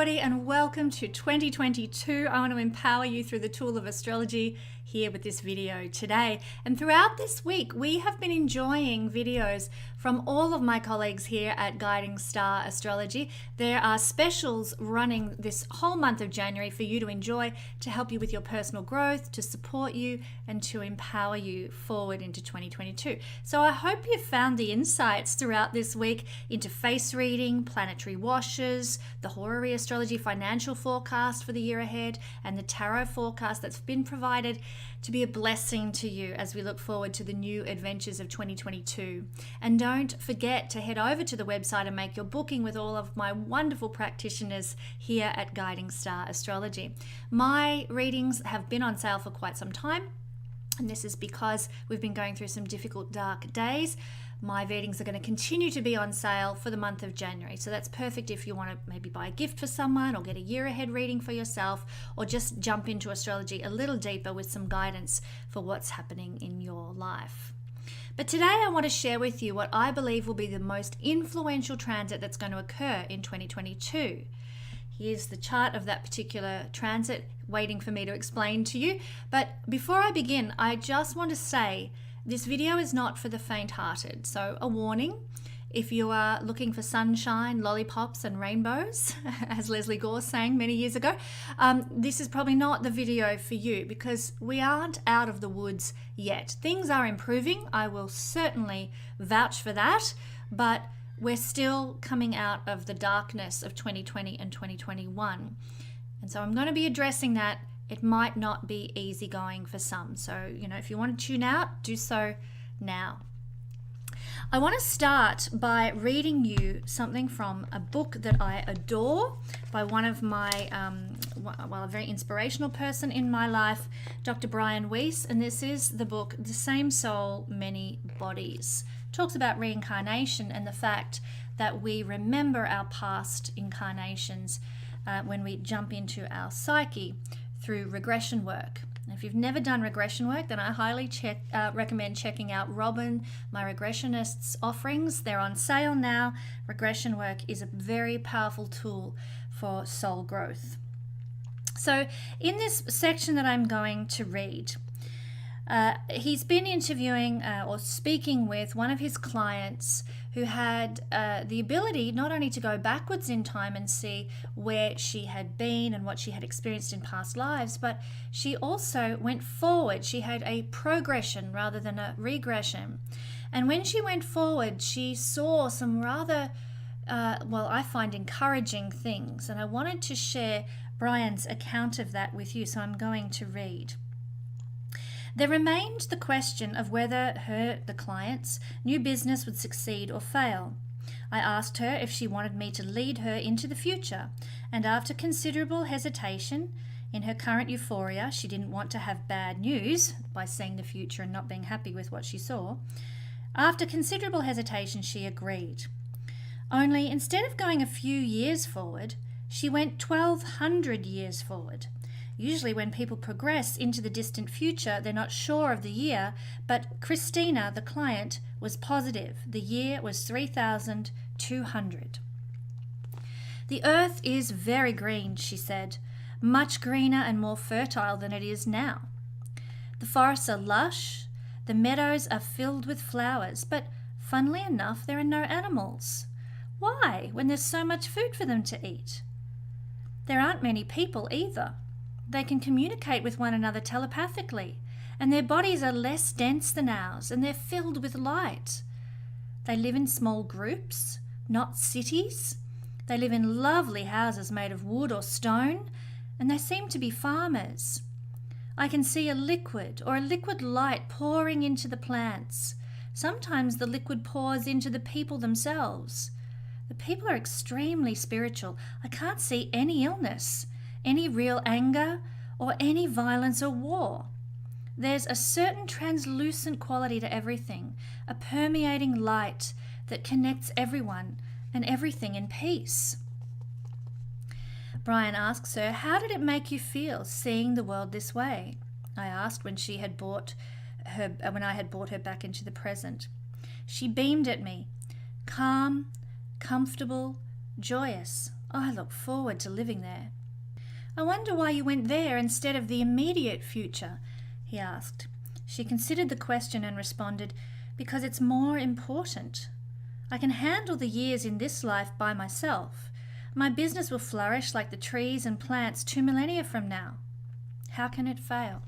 everybody, and welcome to 2022. I want to empower you through the tool of astrology here with this video today. And throughout this week, we have been enjoying videos from all of my colleagues here at Guiding Star Astrology. There are specials running this whole month of January for you to enjoy, to help you with your personal growth, to support you, and to empower you forward into 2022. So I hope you found the insights throughout this week into face reading, planetary washes, the horary astrology financial forecast for the year ahead, and the tarot forecast that's been provided to be a blessing to you as we look forward to the new adventures of 2022. And don't forget to head over to the website and make your booking with all of my wonderful practitioners here at Guiding Star Astrology. My readings have been on sale for quite some time, and this is because we've been going through some difficult, dark days. My readings are going to continue to be on sale for the month of January. So that's perfect if you want to maybe buy a gift for someone, or get a year ahead reading for yourself, or just jump into astrology a little deeper with some guidance for what's happening in your life. But today I want to share with you what I believe will be the most influential transit that's going to occur in 2022. Here's the chart of that particular transit waiting for me to explain to you. But before I begin, I just want to say this video is not for the faint-hearted. So a warning, if you are looking for sunshine, lollipops and rainbows, as Leslie Gore sang many years ago, this is probably not the video for you, because we aren't out of the woods yet. Things are improving. I will certainly vouch for that, but we're still coming out of the darkness of 2020 and 2021. And so I'm going to be addressing that. It might not be easy going for some. So, if you want to tune out, do so now. I want to start by reading you something from a book that I adore by one of my, a very inspirational person in my life, Dr. Brian Weiss. And this is the book, The Same Soul, Many Bodies. It talks about reincarnation and the fact that we remember our past incarnations when we jump into our psyche through regression work. If you've never done regression work, then I highly recommend checking out Robin, my regressionist's offerings. They're on sale now. Regression work is a very powerful tool for soul growth. So in this section that I'm going to read, he's been interviewing or speaking with one of his clients who had the ability not only to go backwards in time and see where she had been and what she had experienced in past lives, but she also went forward. She had a progression rather than a regression. And when she went forward, she saw some rather, I find encouraging things. And I wanted to share Brian's account of that with you, so I'm going to read. There remained the question of whether the client's new business would succeed or fail. I asked her if she wanted me to lead her into the future, and after considerable hesitation, in her current euphoria, she didn't want to have bad news by seeing the future and not being happy with what she saw. After considerable hesitation, she agreed. Only instead of going a few years forward, she went 1,200 years forward. Usually when people progress into the distant future, they're not sure of the year, but Christina, the client, was positive. The year was 3,200. The earth is very green, she said, much greener and more fertile than it is now. The forests are lush, the meadows are filled with flowers, but funnily enough, there are no animals. Why, when there's so much food for them to eat? There aren't many people either. They can communicate with one another telepathically, and their bodies are less dense than ours, and they're filled with light. They live in small groups, not cities. They live in lovely houses made of wood or stone, and they seem to be farmers. I can see a liquid light pouring into the plants. Sometimes the liquid pours into the people themselves. The people are extremely spiritual. I can't see any illness, any real anger, or any violence or war. There's a certain translucent quality to everything, a permeating light that connects everyone and everything in peace. Brian asks her, how did it make you feel seeing the world this way? I asked when I had brought her back into the present. She beamed at me, calm, comfortable, joyous. I look forward to living there. I wonder why you went there instead of the immediate future, he asked. She considered the question and responded, because it's more important. I can handle the years in this life by myself. My business will flourish like the trees and plants 2 millennia from now. How can it fail?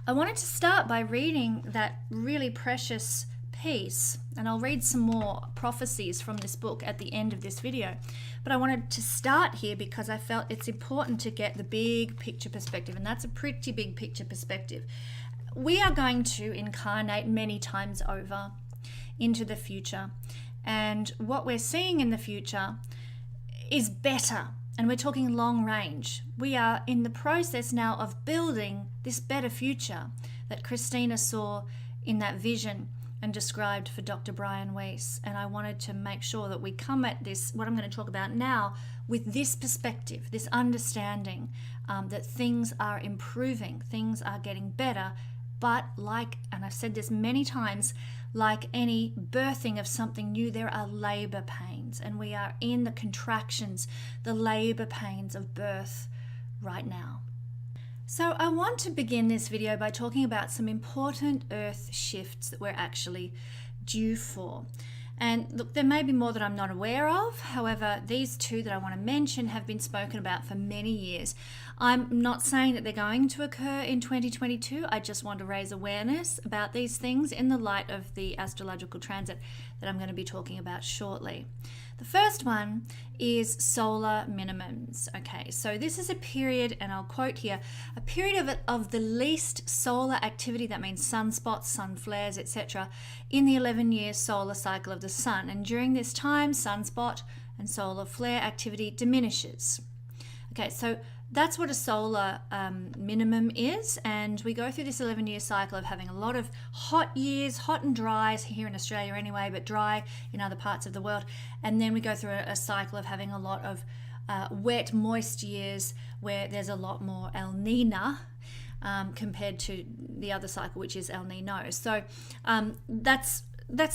I wanted to start by reading that really precious piece, and I'll read some more prophecies from this book at the end of this video. But I wanted to start here because I felt it's important to get the big picture perspective, and that's a pretty big picture perspective. We are going to incarnate many times over into the future, and what we're seeing in the future is better, and we're talking long range. We are in the process now of building this better future that Christina saw in that vision and described for Dr. Brian Weiss. And I wanted to make sure that we come at this, what I'm going to talk about now, with this perspective, this understanding that things are improving, things are getting better. But like, and I've said this many times, like any birthing of something new, there are labor pains, and we are in the contractions, the labor pains of birth right now. So I want to begin this video by talking about some important earth shifts that we're actually due for. And look, there may be more that I'm not aware of. However, these two that I want to mention have been spoken about for many years. I'm not saying that they're going to occur in 2022. I just want to raise awareness about these things in the light of the astrological transit that I'm going to be talking about shortly. The first one is solar minimums. Okay, so this is a period, and I'll quote here, a period of the least solar activity, that means sunspots, sun flares, etc., in the 11-year solar cycle of the sun. And during this time, sunspot and solar flare activity diminishes. Okay, so that's what a solar minimum is, and we go through this 11-year cycle of having a lot of hot years, hot and dry here in Australia anyway, but dry in other parts of the world. And then we go through a cycle of having a lot of wet, moist years where there's a lot more El Nino compared to the other cycle, which is El Nino. So that's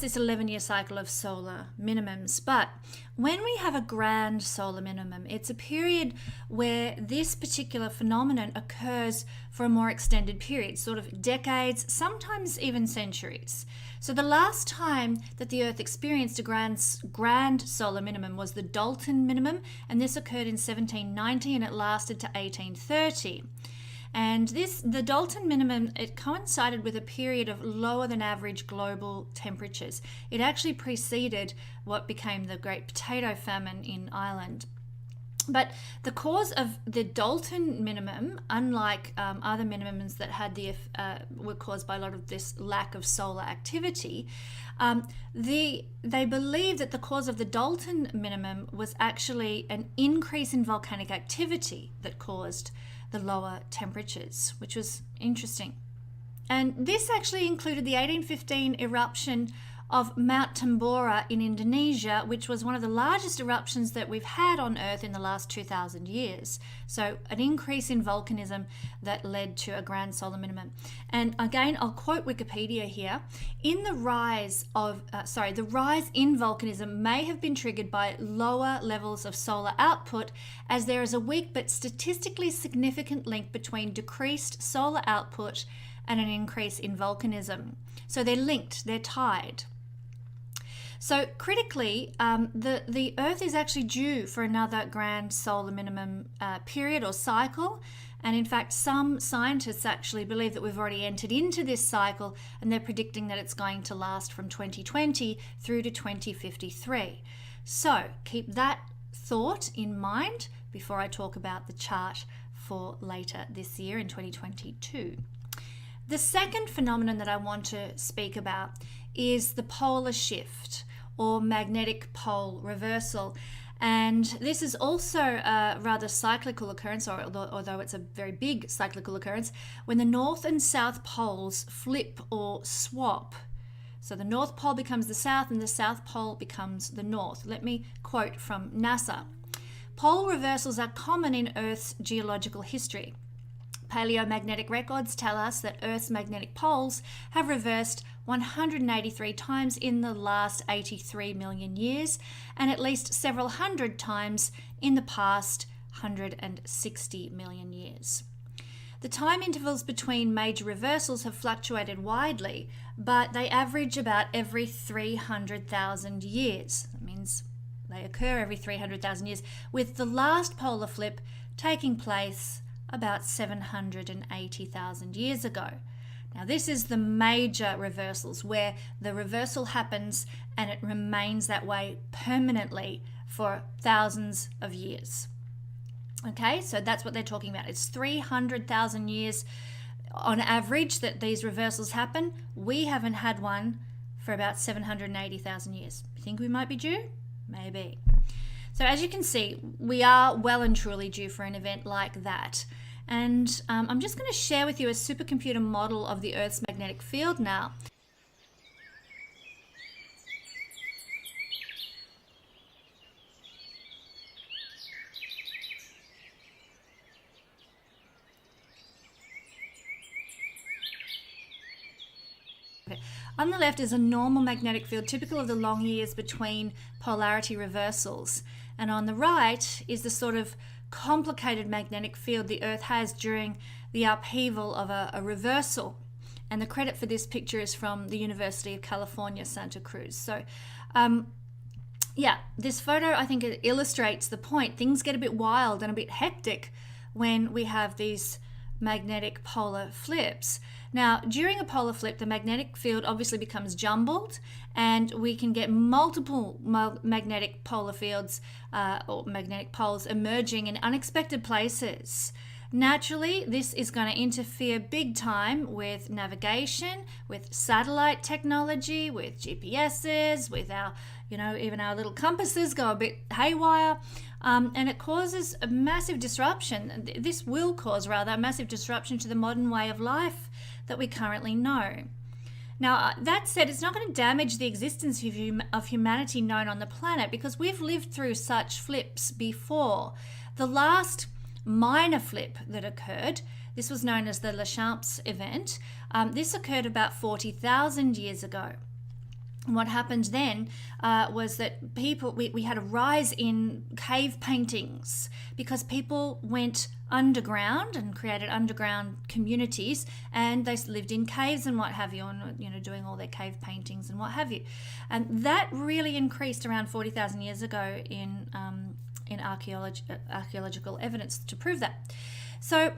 this 11-year cycle of solar minimums. But when we have a grand solar minimum, it's a period where this particular phenomenon occurs for a more extended period, sort of decades, sometimes even centuries. So the last time that the Earth experienced a grand solar minimum was the Dalton minimum, and this occurred in 1790 and it lasted to 1830. And the Dalton minimum, it coincided with a period of lower than average global temperatures. It actually preceded what became the Great Potato Famine in Ireland. But the cause of the Dalton minimum, unlike other minimums that had were caused by a lot of this lack of solar activity, they believe that the cause of the Dalton minimum was actually an increase in volcanic activity that caused the lower temperatures, which was interesting. And this actually included the 1815 eruption of Mount Tambora in Indonesia, which was one of the largest eruptions that we've had on Earth in the last 2,000 years. So an increase in volcanism that led to a grand solar minimum. And again, I'll quote Wikipedia here. The rise in volcanism may have been triggered by lower levels of solar output, as there is a weak but statistically significant link between decreased solar output and an increase in volcanism. So they're linked, they're tied. So critically, the Earth is actually due for another grand solar minimum period or cycle. And in fact, some scientists actually believe that we've already entered into this cycle, and they're predicting that it's going to last from 2020 through to 2053. So keep that thought in mind before I talk about the chart for later this year in 2022. The second phenomenon that I want to speak about is the polar shift, or magnetic pole reversal. And this is also a rather cyclical occurrence, although it's a very big cyclical occurrence, when the north and south poles flip or swap. So the North Pole becomes the South and the South Pole becomes the North. Let me quote from NASA. Pole reversals are common in Earth's geological history. Paleomagnetic records tell us that Earth's magnetic poles have reversed 183 times in the last 83 million years, and at least several hundred times in the past 160 million years. The time intervals between major reversals have fluctuated widely, but they average about every 300,000 years. That means they occur every 300,000 years, with the last polar flip taking place about 780,000 years ago. Now, this is the major reversals, where the reversal happens and it remains that way permanently for thousands of years. Okay, so that's what they're talking about. It's 300,000 years on average that these reversals happen. We haven't had one for about 780,000 years. Think we might be due? Maybe. So as you can see, we are well and truly due for an event like that. And I'm just going to share with you a supercomputer model of the Earth's magnetic field now. On the left is a normal magnetic field typical of the long years between polarity reversals. And on the right is the sort of complicated magnetic field the Earth has during the upheaval of a reversal. And the credit for this picture is from the University of California, Santa Cruz. So, yeah, this photo, I think it illustrates the point. Things get a bit wild and a bit hectic when we have these magnetic polar flips. Now, during a polar flip, the magnetic field obviously becomes jumbled, and we can get multiple magnetic polar fields or magnetic poles emerging in unexpected places. Naturally, this is going to interfere big time with navigation, with satellite technology, with GPSs, with our, even our little compasses go a bit haywire. And it causes a massive disruption. This will cause, rather, a massive disruption to the modern way of life that we currently know. Now, that said, it's not going to damage the existence of humanity known on the planet, because we've lived through such flips before. The last minor flip that occurred, this was known as the Lachamps event. This occurred about 40,000 years ago. And what happened then was that we had a rise in cave paintings, because people went underground and created underground communities, and they lived in caves and what have you, and doing all their cave paintings and what have you. And that really increased around 40,000 years ago in archaeological evidence to prove that. So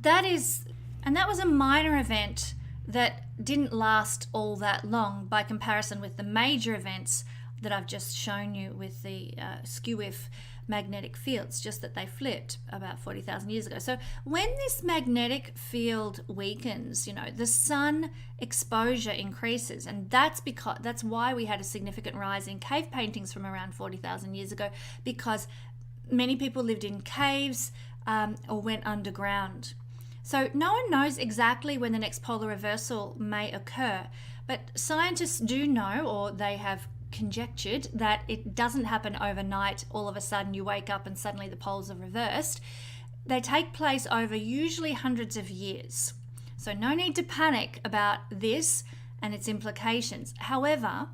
that was a minor event that didn't last all that long by comparison with the major events that I've just shown you with the skew-if magnetic fields, just that they flipped about 40,000 years ago. So when this magnetic field weakens, the sun exposure increases, and that's why we had a significant rise in cave paintings from around 40,000 years ago, because many people lived in caves or went underground. So no one knows exactly when the next polar reversal may occur, but scientists do know, or they have conjectured, that it doesn't happen overnight. All of a sudden you wake up and suddenly the poles are reversed. They take place over usually hundreds of years. So no need to panic about this and its implications. However,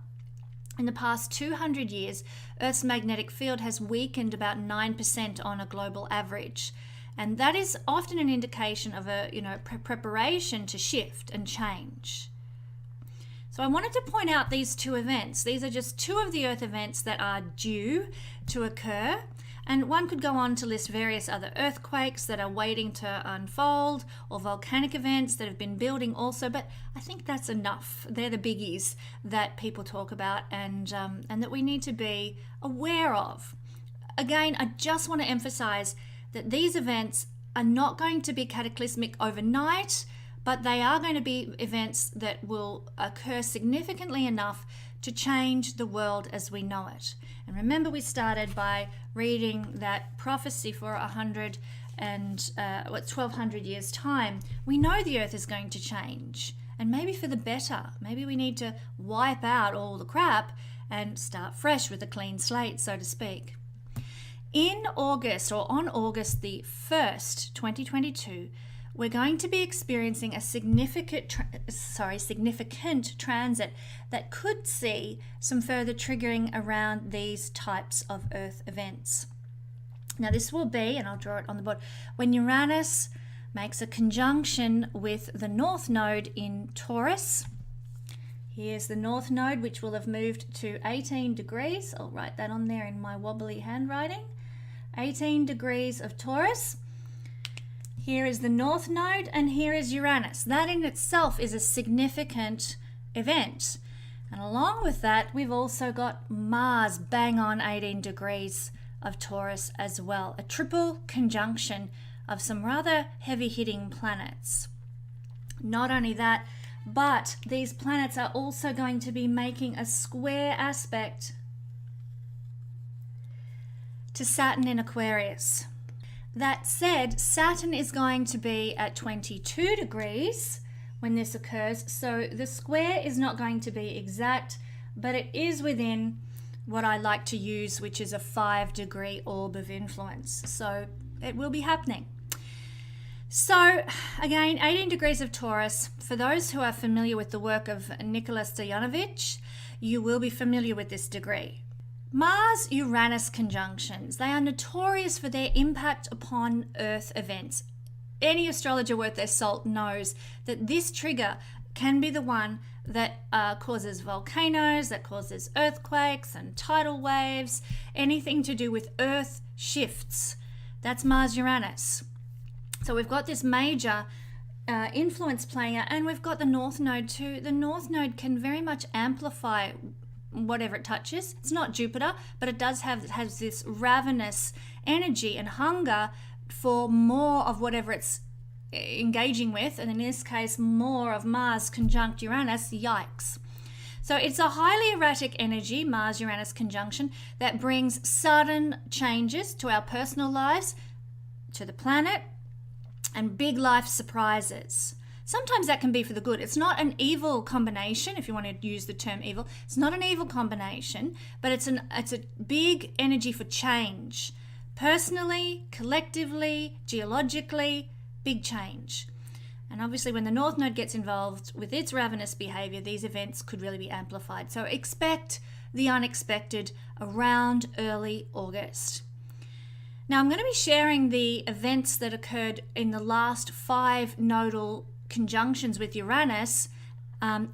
in the past 200 years, Earth's magnetic field has weakened about 9% on a global average. And that is often an indication of a preparation to shift and change. So I wanted to point out these two events. These are just two of the Earth events that are due to occur. And one could go on to list various other earthquakes that are waiting to unfold, or volcanic events that have been building also. But I think that's enough. They're the biggies that people talk about and that we need to be aware of. Again, I just want to emphasize that these events are not going to be cataclysmic overnight, but they are going to be events that will occur significantly enough to change the world as we know it. And remember, we started by reading that prophecy for 1,200 years' time. We know the Earth is going to change, and maybe for the better. Maybe we need to wipe out all the crap and start fresh with a clean slate, so to speak. In August, or on August the 1st, 2022, we're going to be experiencing a significant transit that could see some further triggering around these types of Earth events. Now this will be, and I'll draw it on the board, when Uranus makes a conjunction with the North Node in Taurus. Here's the North Node, which will have moved to 18 degrees. I'll write that on there in my wobbly handwriting. 18 degrees of Taurus. Here is the North Node, and here is Uranus. That in itself is a significant event. And along with that, we've also got Mars bang on 18 degrees of Taurus as well. A triple conjunction of some rather heavy-hitting planets. Not only that, but these planets are also going to be making a square aspect to Saturn in Aquarius. That said, Saturn is going to be at 22 degrees when this occurs, so the square is not going to be exact, but it is within what I like to use, which is a 5-degree orb of influence. So it will be happening. So again, 18 degrees of Taurus. For those who are familiar with the work of Nicholas Stoyanovich, you will be familiar with this degree. Mars-Uranus conjunctions, they are notorious for their impact upon Earth events. Any astrologer worth their salt knows that this trigger can be the one that causes volcanoes, that causes earthquakes and tidal waves, anything to do with Earth shifts. That's Mars-Uranus. So we've got this major influence playing out, and we've got the North Node too. The North Node can very much amplify whatever it touches. It's not Jupiter, but it has this ravenous energy and hunger for more of whatever it's engaging with, and in this case, more of Mars conjunct Uranus. Yikes. So it's a highly erratic energy, Mars-Uranus conjunction, that brings sudden changes to our personal lives, to the planet, and big life surprises. Sometimes that can be for the good. It's not an evil combination, if you want to use the term evil. It's not an evil combination, but it's a big energy for change. Personally, collectively, geologically, big change. And obviously when the North Node gets involved with its ravenous behavior, these events could really be amplified. So expect the unexpected around early August. Now I'm going to be sharing the events that occurred in the last 5 nodal conjunctions with Uranus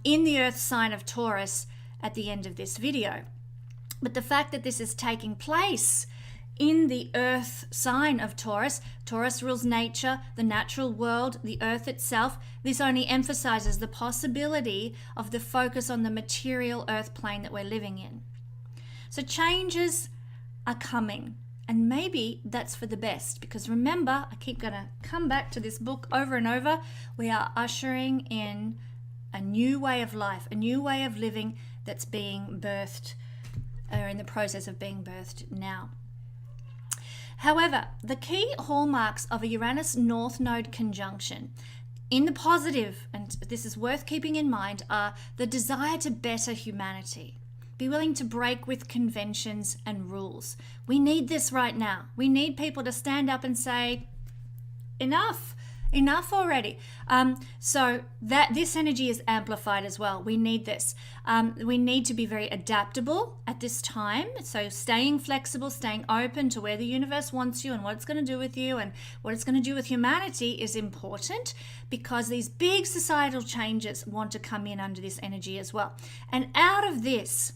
in the Earth sign of Taurus at the end of this video. But the fact that this is taking place in the Earth sign of Taurus, Taurus rules nature, the natural world, the Earth itself. This only emphasizes the possibility of the focus on the material Earth plane that we're living in. So changes are coming. And maybe that's for the best, because remember, I keep going to come back to this book over and over. We are ushering in a new way of life, a new way of living that's being birthed, or in the process of being birthed now. However, the key hallmarks of a Uranus North Node conjunction, in the positive, and this is worth keeping in mind, are the desire to better humanity. Be willing to break with conventions and rules. We need this right now. We need people to stand up and say, enough already. So that this energy is amplified as well. We need this. We need to be very adaptable at this time. So staying flexible, staying open to where the universe wants you and what it's going to do with you and what it's going to do with humanity is important, because these big societal changes want to come in under this energy as well. And out of this,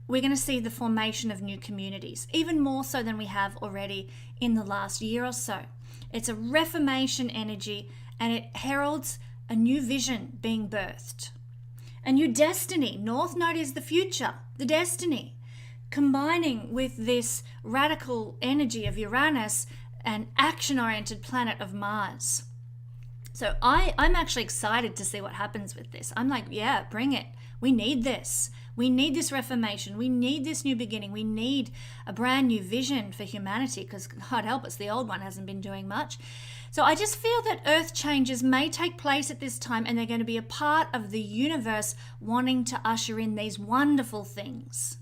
we're going to see the formation of new communities, even more so than we have already in the last year or so. It's a reformation energy, and it heralds a new vision being birthed. A new destiny. North Node is the future, the destiny. Combining with this radical energy of Uranus and action-oriented planet of Mars. So I'm actually excited to see what happens with this. I'm like, yeah, bring it. We need this. We need this reformation. We need this new beginning. We need a brand new vision for humanity, because God help us, the old one hasn't been doing much. So I just feel that earth changes may take place at this time, and they're going to be a part of the universe wanting to usher in these wonderful things.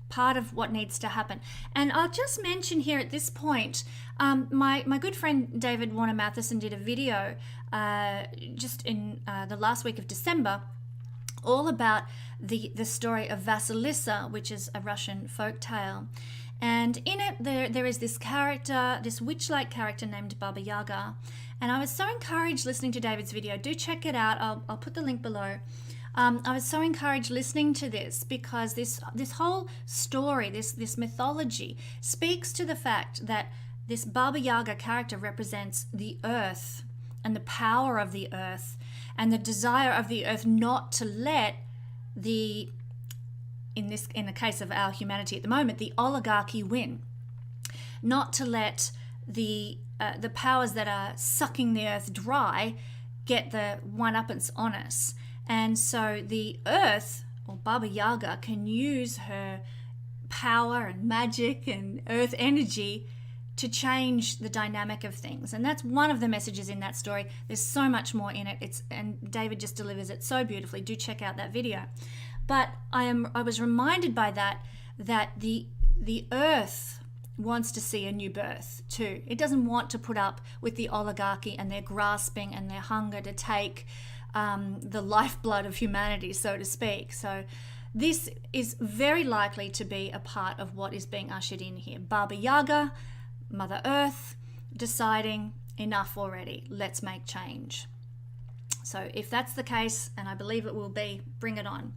Part of what needs to happen. And I'll just mention here at this point, my good friend David Warner Matheson did a video just in the last week of December, all about the story of Vasilisa, which is a Russian folk tale. And in it, there is this character, this witch-like character named Baba Yaga. And I was so encouraged listening to David's video. Do check it out. I'll put the link below. I was so encouraged listening to this because this whole story, this mythology, speaks to the fact that this Baba Yaga character represents the earth and the power of the earth and the desire of the earth not to let in the case of our humanity at the moment, the oligarchy win, not to let the powers that are sucking the earth dry get the one-uppance on us. And so the earth, or Baba Yaga, can use her power and magic and earth energy to change the dynamic of things. And that's one of the messages in that story. There's so much more in it. And David just delivers it so beautifully. Do check out that video. But I was reminded by that the earth wants to see a new birth too. It doesn't want to put up with the oligarchy and their grasping and their hunger to take the lifeblood of humanity, so to speak. So this is very likely to be a part of what is being ushered in here. Baba Yaga, Mother Earth, deciding enough already, let's make change. So if that's the case, and I believe it will be, bring it on.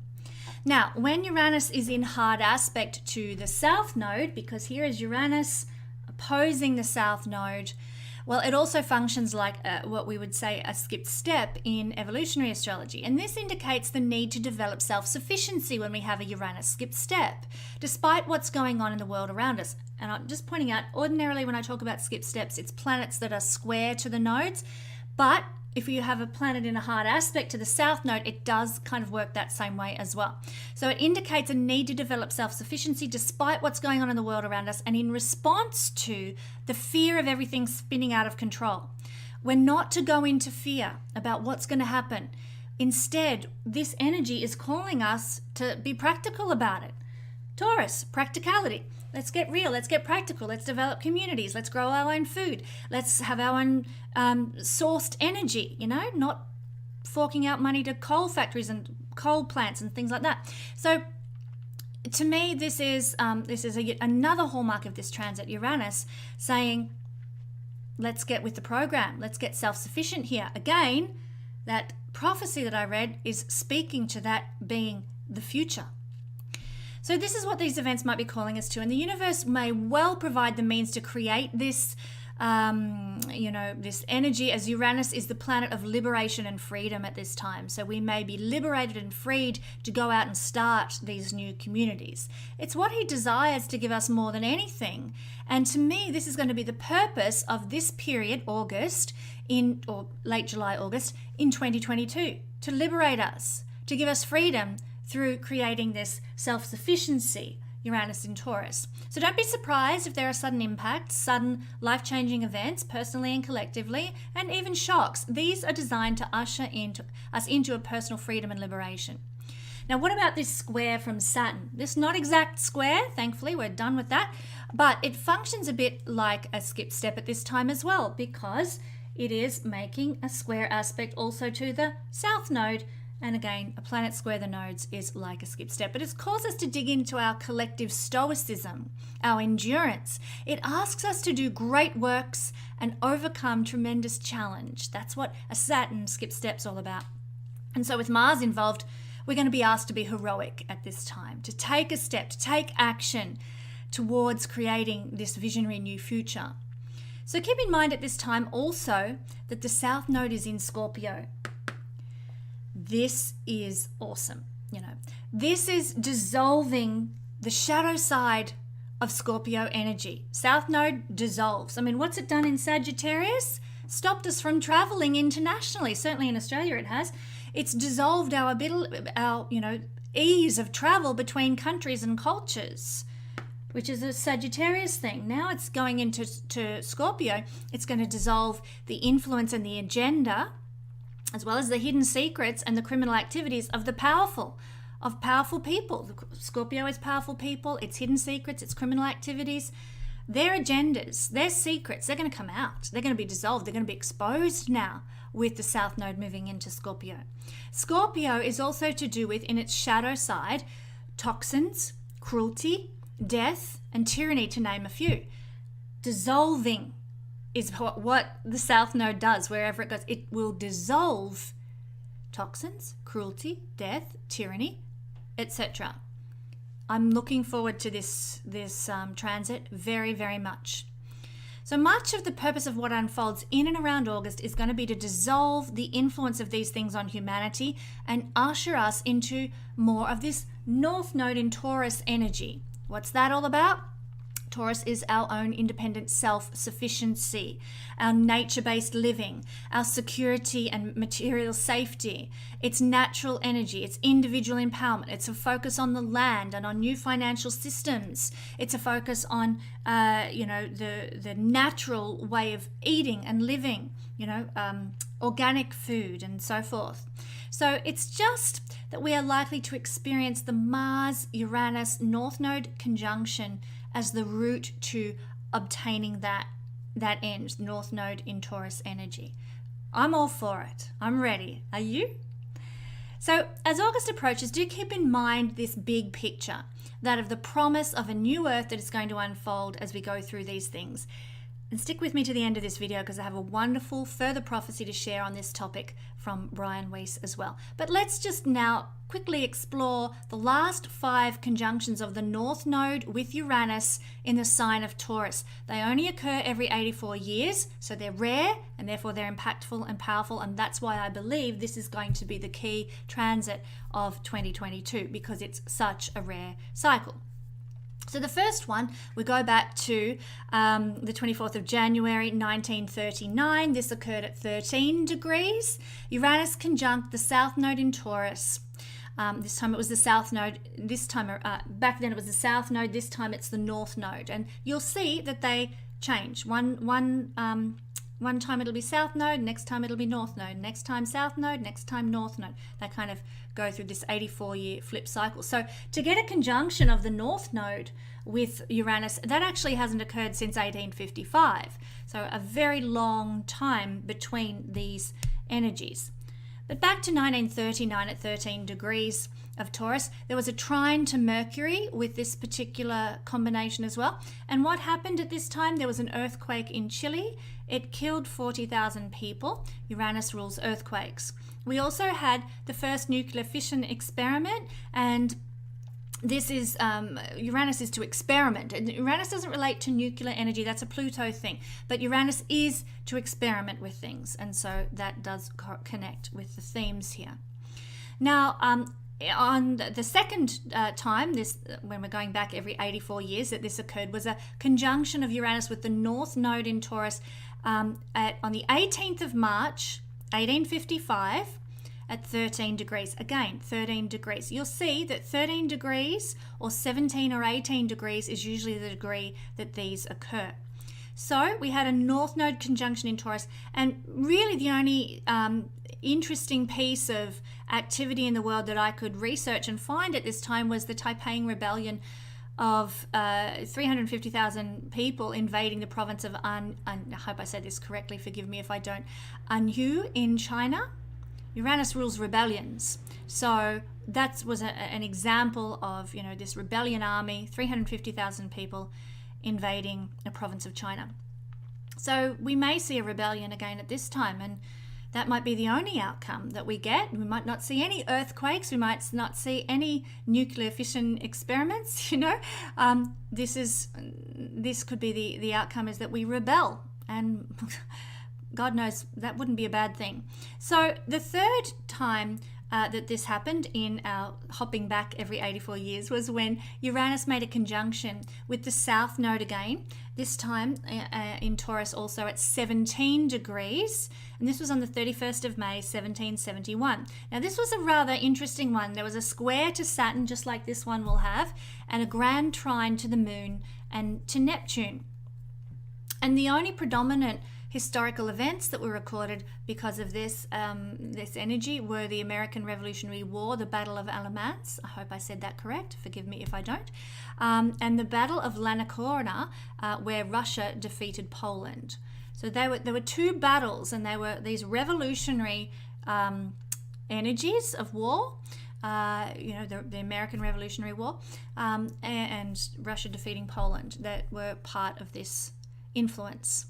Now, when Uranus is in hard aspect to the South Node, because here is Uranus opposing the South Node, well, it also functions like what we would say a skipped step in evolutionary astrology. And this indicates the need to develop self-sufficiency when we have a Uranus skipped step, despite what's going on in the world around us. And I'm just pointing out, ordinarily when I talk about skipped steps, it's planets that are square to the nodes. But if you have a planet in a hard aspect to the South Node, it does kind of work that same way as well. So it indicates a need to develop self-sufficiency despite what's going on in the world around us and in response to the fear of everything spinning out of control. We're not to go into fear about what's going to happen. Instead, this energy is calling us to be practical about it. Taurus, practicality. Let's get real. Let's get practical. Let's develop communities. Let's grow our own food. Let's have our own sourced energy, not forking out money to coal factories and coal plants and things like that. So to me, this is another hallmark of this transit, Uranus, saying, let's get with the program. Let's get self-sufficient here. Again, that prophecy that I read is speaking to that being the future. So this is what these events might be calling us to, and the universe may well provide the means to create this, this energy, as Uranus is the planet of liberation and freedom at this time. So we may be liberated and freed to go out and start these new communities. It's what he desires to give us more than anything. And to me, this is going to be the purpose of this period, August, or late July, August, in 2022, to liberate us, to give us freedom, through creating this self-sufficiency, Uranus in Taurus. So don't be surprised if there are sudden impacts, sudden life-changing events, personally and collectively, and even shocks. These are designed to usher us into a personal freedom and liberation. Now, what about this square from Saturn? This not exact square, thankfully, we're done with that, but it functions a bit like a skip step at this time as well, because it is making a square aspect also to the South Node. And again, a planet square the nodes is like a skip step. But it calls us to dig into our collective stoicism, our endurance. It asks us to do great works and overcome tremendous challenge. That's what a Saturn skip step's all about. And so with Mars involved, we're going to be asked to be heroic at this time, to take a step, to take action towards creating this visionary new future. So keep in mind at this time also that the South Node is in Scorpio. This is awesome. This is dissolving the shadow side of Scorpio energy. South Node dissolves. What's it done in Sagittarius? Stopped us from traveling internationally. Certainly in Australia it has. It's dissolved our ease of travel between countries and cultures, which is a Sagittarius thing. Now it's going into Scorpio. It's going to dissolve the influence and the agenda, as well as the hidden secrets and the criminal activities of powerful people. Scorpio is powerful people, its hidden secrets, its criminal activities, their agendas, their secrets, they're going to come out. They're going to be dissolved. They're going to be exposed now. with the South Node moving into Scorpio. Scorpio is also to do with, in its shadow side, toxins, cruelty, death, and tyranny, to name a few. Dissolving is what the South Node does wherever it goes. It will dissolve toxins, cruelty, death, tyranny, etc. I'm looking forward to this transit very, very much. So much of the purpose of what unfolds in and around August is going to be to dissolve the influence of these things on humanity and usher us into more of this North Node in Taurus energy. What's that all about? Taurus is our own independent self-sufficiency, our nature-based living, our security and material safety. It's natural energy, it's individual empowerment, it's a focus on the land and on new financial systems. It's a focus on, the natural way of eating and living, organic food and so forth. So it's just that we are likely to experience the Mars-Uranus North Node conjunction as the route to obtaining that end, North Node in Taurus energy. I'm all for it. I'm ready. Are you? So as August approaches, do keep in mind this big picture, that of the promise of a new Earth that is going to unfold as we go through these things. And stick with me to the end of this video because I have a wonderful further prophecy to share on this topic from Brian Weiss as well. But let's just now quickly explore the last 5 conjunctions of the North Node with Uranus in the sign of Taurus. They only occur every 84 years, so they're rare and therefore they're impactful and powerful, and that's why I believe this is going to be the key transit of 2022 because it's such a rare cycle. So the first one, we go back to the 24th of January 1939. This occurred at 13 degrees. Uranus conjunct the South Node in Taurus. This time it was the South Node. Back then it was the South Node. This time it's the North Node. And you'll see that they change. One time it'll be South Node, next time it'll be North Node, next time South Node, next time North Node. They kind of go through this 84-year flip cycle. So to get a conjunction of the North Node with Uranus, that actually hasn't occurred since 1855. So a very long time between these energies. But back to 1939 at 13 degrees of Taurus, there was a trine to Mercury with this particular combination as well. And what happened at this time? There was an earthquake in Chile. It killed 40,000 people. Uranus rules earthquakes. We also had the first nuclear fission experiment, and this is Uranus is to experiment. And Uranus doesn't relate to nuclear energy, that's a Pluto thing. But Uranus is to experiment with things, and so that does connect with the themes here. Now, on the second time, when we're going back every 84 years that this occurred, was a conjunction of Uranus with the North Node in Taurus on the 18th of March, 1855, at 13 degrees. Again, 13 degrees. You'll see that 13 degrees or 17 or 18 degrees is usually the degree that these occur. So we had a North Node conjunction in Taurus, and really the only interesting piece of activity in the world that I could research and find at this time was the Taiping Rebellion of 350,000 people invading the province of I hope I said this correctly, forgive me if I don't, Anhui in China. Uranus rules rebellions. So that was an example of, this rebellion army, 350,000 people invading a province of China. So we may see a rebellion again at this time, and that might be the only outcome that we get. We might not see any earthquakes. We might not see any nuclear fission experiments. This could be the outcome, is that we rebel, and God knows that wouldn't be a bad thing. So the third time that this happened in our hopping back every 84 years was when Uranus made a conjunction with the South Node again, this time in Taurus also at 17 degrees, and this was on the 31st of May 1771. Now this was a rather interesting one. There was a square to Saturn, just like this one will have, and a grand trine to the Moon and to Neptune. And the only predominant historical events that were recorded because of this energy were the American Revolutionary War, the Battle of Alamance, I hope I said that correct, forgive me if I don't, and the Battle of Lanakorna, where Russia defeated Poland. So there were two battles, and they were these revolutionary energies of war. The American Revolutionary War and Russia defeating Poland that were part of this influence.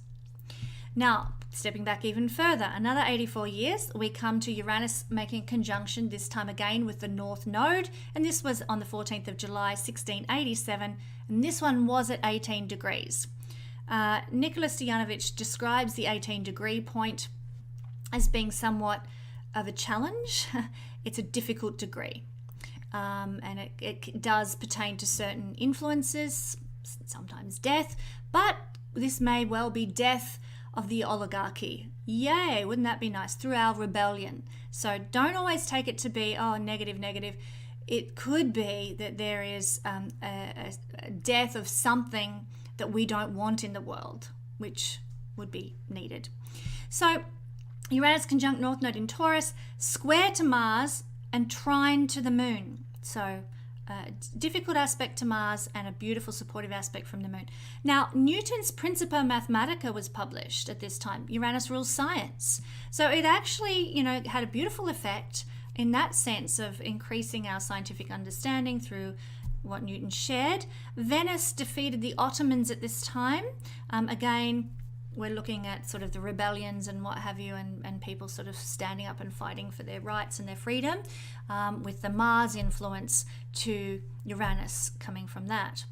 Now, stepping back even further, another 84 years, we come to Uranus making a conjunction, this time again with the North Node, and this was on the 14th of July, 1687, and this one was at 18 degrees. Nicholas Stoyanovich describes the 18-degree point as being somewhat of a challenge. It's a difficult degree, and it does pertain to certain influences, sometimes death, but this may well be death of the oligarchy. Yay, wouldn't that be nice? Through our rebellion. So don't always take it to be, negative. It could be that there is a death of something that we don't want in the world, which would be needed. So Uranus conjunct North Node in Taurus, square to Mars and trine to the Moon. So difficult aspect to Mars and a beautiful supportive aspect from the Moon. Now, Newton's Principia Mathematica was published at this time. Uranus rules science. So it actually, had a beautiful effect in that sense of increasing our scientific understanding through what Newton shared. Venice defeated the Ottomans at this time. Again, we're looking at sort of the rebellions and what have you, and people sort of standing up and fighting for their rights and their freedom, with the Mars influence to Uranus coming from that.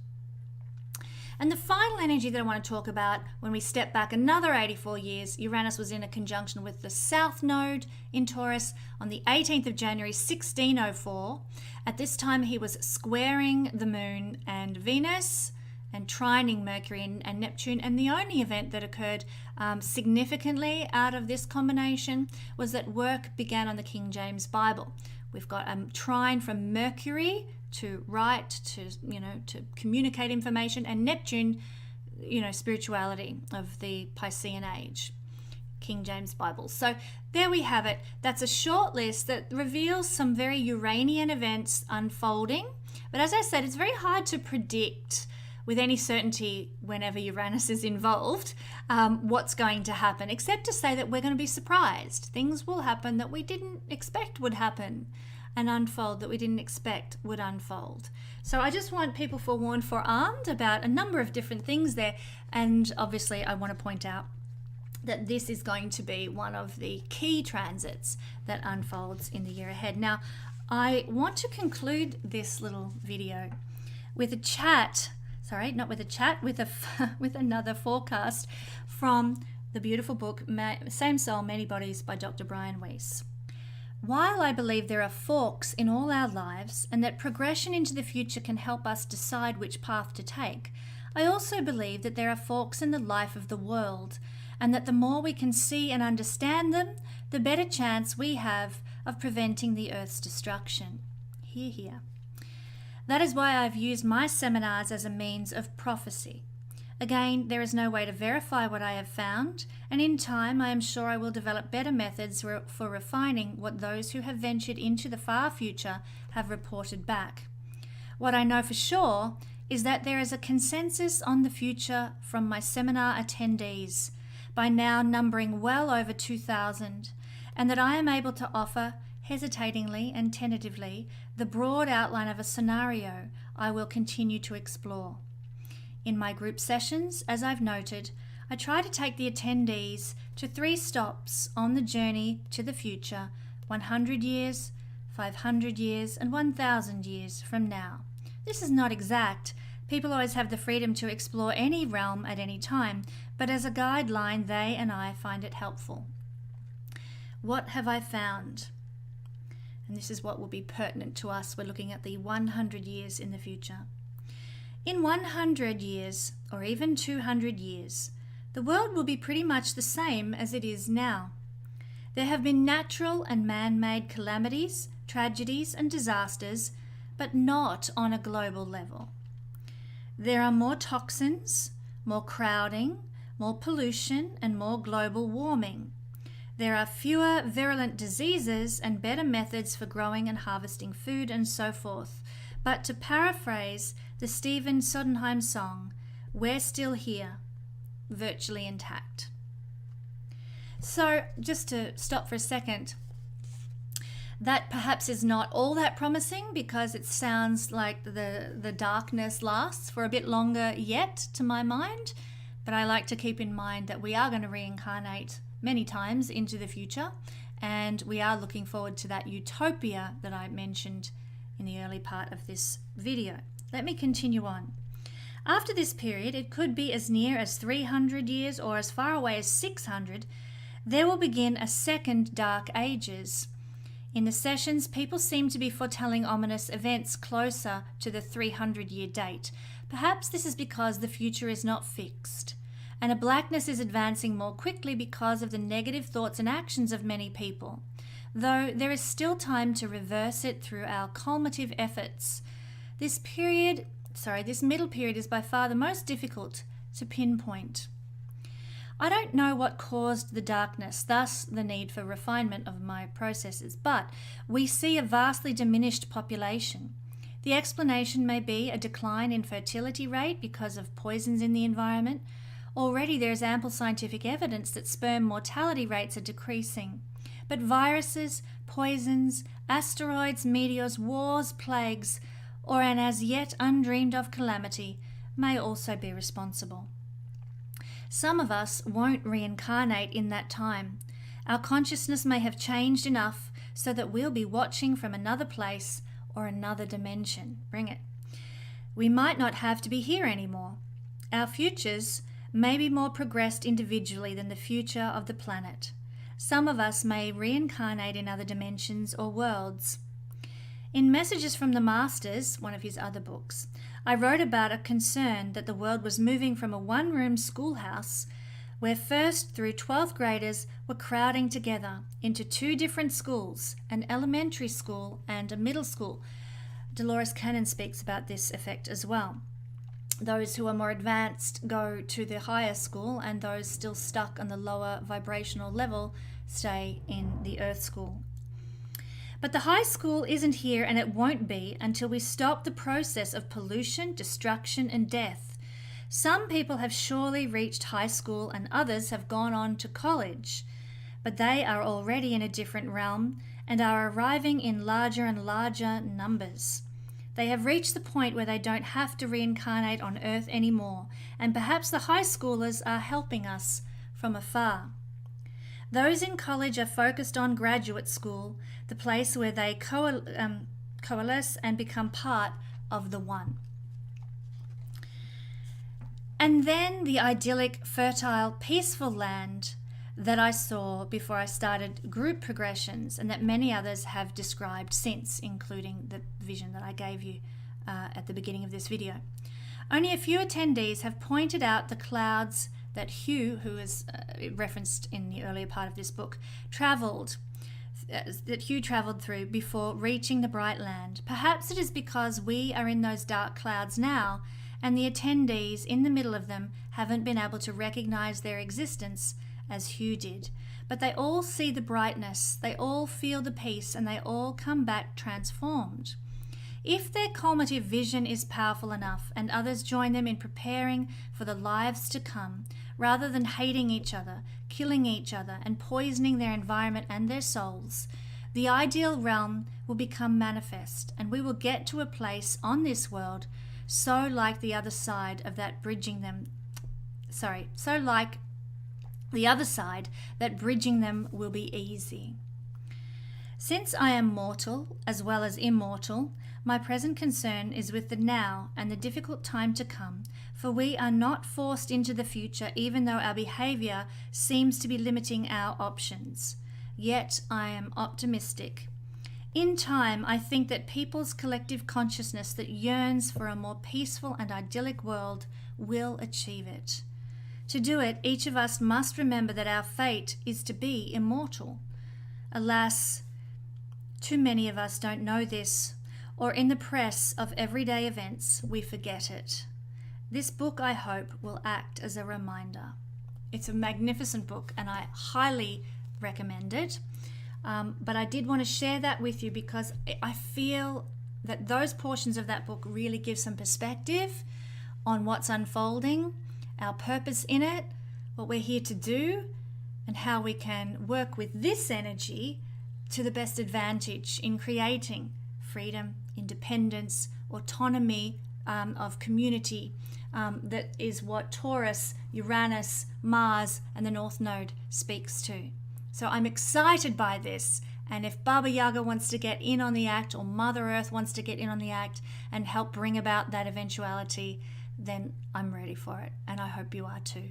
And the final energy that I want to talk about, when we step back another 84 years, Uranus was in a conjunction with the South Node in Taurus on the 18th of January 1604. At this time he was squaring the Moon and Venus, and trining Mercury and Neptune. And the only event that occurred significantly out of this combination was that work began on the King James Bible. We've got a trine from Mercury to write, to communicate information, and Neptune, spirituality of the Piscean age, King James Bible. So there we have it. That's a short list that reveals some very Uranian events unfolding. But as I said, it's very hard to predict with any certainty whenever Uranus is involved, what's going to happen, except to say that we're going to be surprised. Things will happen that we didn't expect would happen and unfold that we didn't expect would unfold. So I just want people forewarned, forearmed about a number of different things there. And obviously I want to point out that this is going to be one of the key transits that unfolds in the year ahead. Now, I want to conclude this little video with a chat. Sorry, not with a chat, with another forecast from the beautiful book, Same Soul, Many Bodies by Dr. Brian Weiss. While I believe there are forks in all our lives and that progression into the future can help us decide which path to take, I also believe that there are forks in the life of the world, and that the more we can see and understand them, the better chance we have of preventing the Earth's destruction. Hear, hear. That is why I've used my seminars as a means of prophecy. Again, there is no way to verify what I have found, and in time I am sure I will develop better methods for refining what those who have ventured into the far future have reported back. What I know for sure is that there is a consensus on the future from my seminar attendees, by now numbering well over 2,000, and that I am able to offer, hesitatingly and tentatively, the broad outline of a scenario I will continue to explore. In my group sessions, as I've noted, I try to take the attendees to 3 stops on the journey to the future, 100 years, 500 years, and 1,000 years from now. This is not exact. People always have the freedom to explore any realm at any time, but as a guideline, they and I find it helpful. What have I found? And this is what will be pertinent to us. We're looking at the 100 years in the future. In 100 years, or even 200 years, the world will be pretty much the same as it is now. There have been natural and man-made calamities, tragedies, and disasters, but not on a global level. There are more toxins, more crowding, more pollution, and more global warming. There are fewer virulent diseases and better methods for growing and harvesting food and so forth. But to paraphrase the Stephen Sondheim song, we're still here, virtually intact. So just to stop for a second, that perhaps is not all that promising, because it sounds like the darkness lasts for a bit longer yet to my mind. But I like to keep in mind that we are going to reincarnate many times into the future, and we are looking forward to that utopia that I mentioned in the early part of this video. Let me continue on. After this period, it could be as near as 300 years or as far away as 600, there will begin a second Dark Ages. In the sessions, people seem to be foretelling ominous events closer to the 300-year date. Perhaps this is because the future is not fixed, and a blackness is advancing more quickly because of the negative thoughts and actions of many people, though there is still time to reverse it through our culminative efforts. This middle period is by far the most difficult to pinpoint. I don't know what caused the darkness, thus the need for refinement of my processes, but we see a vastly diminished population. The explanation may be a decline in fertility rate because of poisons in the environment. Already there is ample scientific evidence that sperm mortality rates are decreasing. But viruses, poisons, asteroids, meteors, wars, plagues, or an as yet undreamed of calamity may also be responsible. Some of us won't reincarnate in that time. Our consciousness may have changed enough so that we'll be watching from another place or another dimension. Bring it. We might not have to be here anymore. Our futures may be more progressed individually than the future of the planet. Some of us may reincarnate in other dimensions or worlds. In Messages from the Masters, one of his other books, I wrote about a concern that the world was moving from a one-room schoolhouse where 1st through 12th graders were crowding together into 2 different schools, an elementary school and a middle school. Dolores Cannon speaks about this effect as well. Those who are more advanced go to the higher school, and those still stuck on the lower vibrational level stay in the earth school. But the high school isn't here, and it won't be until we stop the process of pollution, destruction, and death. Some people have surely reached high school and others have gone on to college, but they are already in a different realm and are arriving in larger and larger numbers. They have reached the point where they don't have to reincarnate on earth anymore, and perhaps the high schoolers are helping us from afar. Those in college are focused on graduate school, the place where they coalesce and become part of the one. And then the idyllic, fertile, peaceful land that I saw before I started group progressions, and that many others have described since, including the vision that I gave you at the beginning of this video. Only a few attendees have pointed out the clouds that Hugh, who is referenced in the earlier part of this book, travelled through before reaching the bright land. Perhaps it is because we are in those dark clouds now, and the attendees in the middle of them haven't been able to recognize their existence as Hugh did. But they all see the brightness, they all feel the peace, and they all come back transformed. If their culminative vision is powerful enough and others join them in preparing for the lives to come, rather than hating each other, killing each other, and poisoning their environment and their souls, the ideal realm will become manifest, and we will get to a place on this world so like the other side that bridging them will be easy. Since I am mortal as well as immortal, my present concern is with the now and the difficult time to come, for we are not forced into the future even though our behaviour seems to be limiting our options. Yet I am optimistic. In time, I think that people's collective consciousness that yearns for a more peaceful and idyllic world will achieve it. To do it, each of us must remember that our fate is to be immortal. Alas, too many of us don't know this, or in the press of everyday events, we forget it. This book, I hope, will act as a reminder. It's a magnificent book, and I highly recommend it. But I did want to share that with you because I feel that those portions of that book really give some perspective on what's unfolding, our purpose in it, what we're here to do, and how we can work with this energy to the best advantage in creating freedom, independence, autonomy of community. That is what Taurus, Uranus, Mars, and the North Node speaks to. So I'm excited by this. And if Baba Yaga wants to get in on the act, or Mother Earth wants to get in on the act and help bring about that eventuality, then I'm ready for it. And I hope you are too.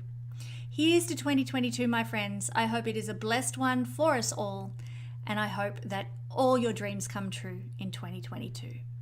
Here's to 2022, my friends. I hope it is a blessed one for us all. And I hope that all your dreams come true in 2022.